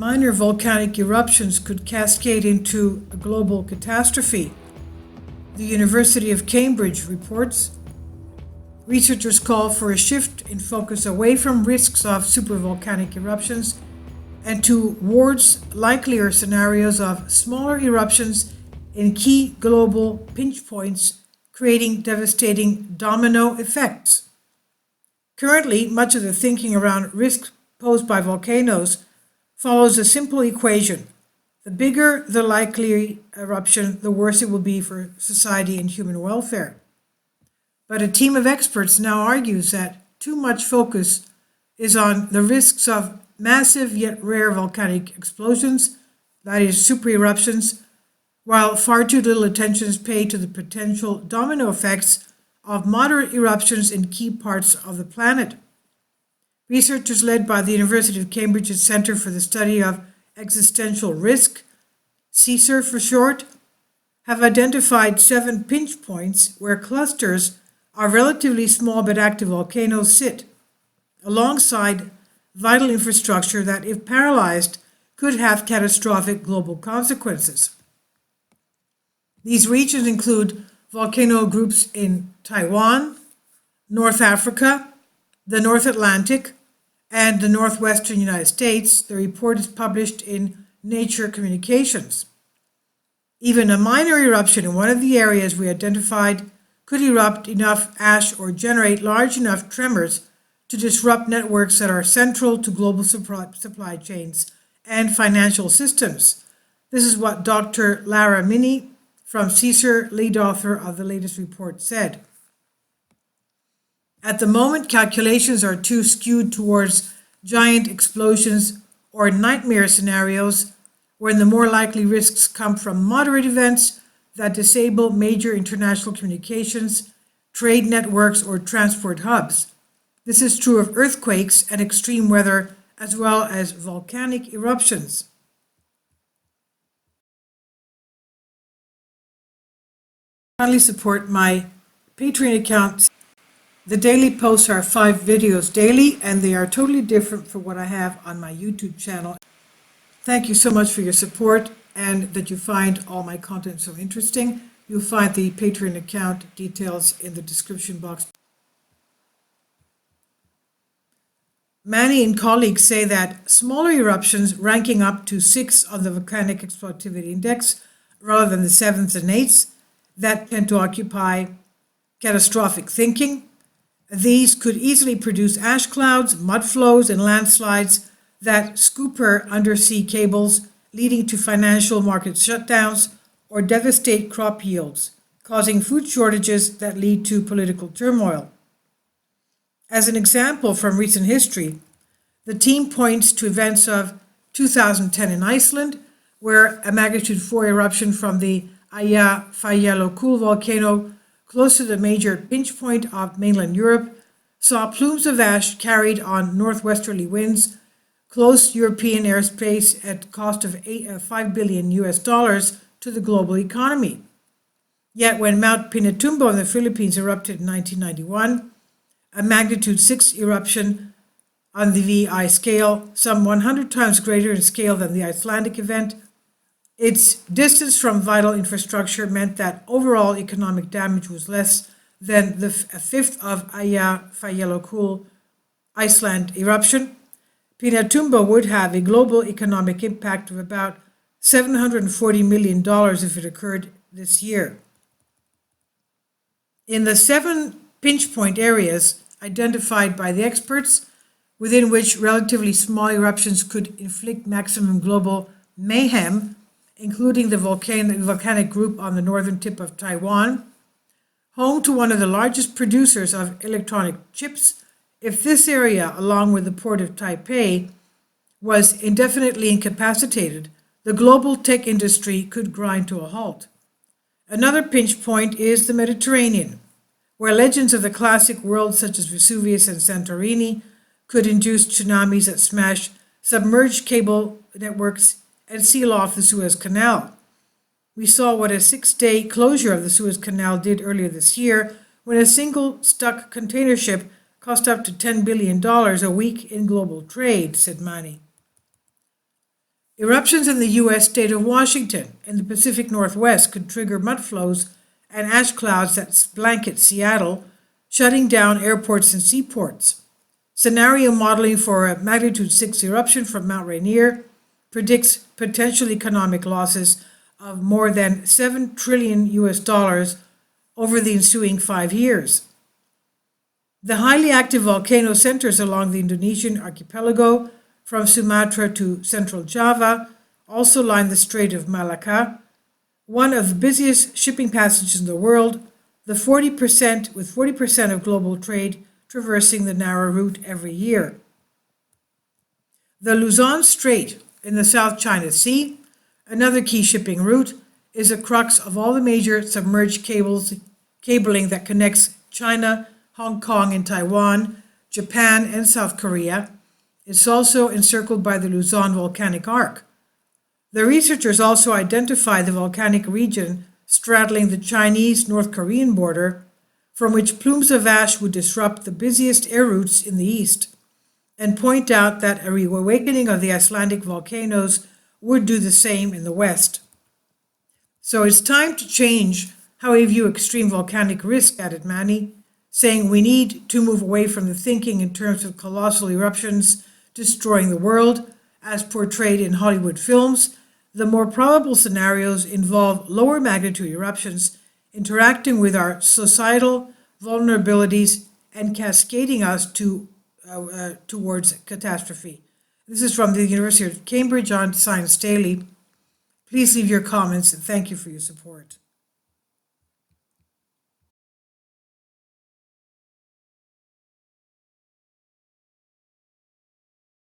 Minor volcanic eruptions could cascade into a global catastrophe. The University of Cambridge reports. Researchers call for a shift in focus away from risks of supervolcanic eruptions and towards likelier scenarios of smaller eruptions in key global pinch points, creating devastating domino effects. Currently, much of the thinking around risks posed by volcanoes follows a simple equation. The bigger the likely eruption, the worse it will be for society and human welfare. But a team of experts now argues that too much focus is on the risks of massive yet rare volcanic explosions, that is, super eruptions, while far too little attention is paid to the potential domino effects of moderate eruptions in key parts of the planet. Researchers led by the University of Cambridge's Centre for the Study of Existential Risk, CSER for short, have identified 7 pinch points where clusters of relatively small but active volcanoes sit, alongside vital infrastructure that, if paralyzed, could have catastrophic global consequences. These regions include volcano groups in Taiwan, North Africa, the North Atlantic, and the northwestern United States. The report is published in Nature Communications. Even a minor eruption in one of the areas we identified could erupt enough ash or generate large enough tremors to disrupt networks that are central to global supply chains and financial systems. This is what Dr. Lara Mini from CSER, lead author of the latest report, said. At the moment, calculations are too skewed towards giant explosions or nightmare scenarios, when the more likely risks come from moderate events that disable major international communications, trade networks, or transport hubs. This is true of earthquakes and extreme weather, as well as volcanic eruptions. Kindly support my Patreon account. The daily posts are 5 videos daily, and they are totally different from what I have on my YouTube channel. Thank you so much for your support and that you find all my content so interesting. You'll find the Patreon account details in the description box. Manny and colleagues say that smaller eruptions ranking up to 6 on the Volcanic Explosivity Index rather than the 7s and 8s that tend to occupy catastrophic thinking. These could easily produce ash clouds, mud flows, and landslides that scooper undersea cables, leading to financial market shutdowns or devastate crop yields, causing food shortages that lead to political turmoil. As an example from recent history, the team points to events of 2010 in Iceland, where a magnitude 4 eruption from the Eyjafjallajökull volcano, close to the major pinch point of mainland Europe, saw plumes of ash carried on northwesterly winds, close European airspace at cost of $5 billion to the global economy. Yet when Mount Pinatubo in the Philippines erupted in 1991, a magnitude 6 eruption on the VI scale, some 100 times greater in scale than the Icelandic event, its distance from vital infrastructure meant that overall economic damage was less than a fifth of Eyjafjallajökull Iceland eruption. Pinatubo would have a global economic impact of about $740 million if it occurred this year. In the 7 pinch point areas identified by the experts, within which relatively small eruptions could inflict maximum global mayhem, including the volcanic group on the northern tip of Taiwan, home to one of the largest producers of electronic chips, if this area, along with the port of Taipei, was indefinitely incapacitated, the global tech industry could grind to a halt. Another pinch point is the Mediterranean, where legends of the classic world such as Vesuvius and Santorini could induce tsunamis that smash submerged cable networks and seal off the Suez Canal. We saw what a 6-day closure of the Suez Canal did earlier this year, when a single stuck container ship cost up to $10 billion a week in global trade, said Mani. Eruptions in the U.S. state of Washington and the Pacific Northwest could trigger mud flows and ash clouds that blanket Seattle, shutting down airports and seaports. Scenario modeling for a magnitude 6 eruption from Mount Rainier predicts potential economic losses of more than $7 trillion over the ensuing 5 years. The highly active volcano centers along the Indonesian archipelago from Sumatra to central Java also line the Strait of Malacca, one of the busiest shipping passages in the world, with 40% of global trade traversing the narrow route every year. The Luzon Strait in the South China Sea, another key shipping route, is a crux of all the major submerged cabling that connects China, Hong Kong and Taiwan, Japan and South Korea. It's also encircled by the Luzon volcanic arc. The researchers also identified the volcanic region straddling the Chinese-North Korean border, from which plumes of ash would disrupt the busiest air routes in the east, and point out that a reawakening of the Icelandic volcanoes would do the same in the west. So it's time to change how we view extreme volcanic risk, added Manny, saying we need to move away from the thinking in terms of colossal eruptions destroying the world, as portrayed in Hollywood films. The more probable scenarios involve lower magnitude eruptions interacting with our societal vulnerabilities and cascading us towards catastrophe. This is from the University of Cambridge on Science Daily. Please leave your comments and thank you for your support.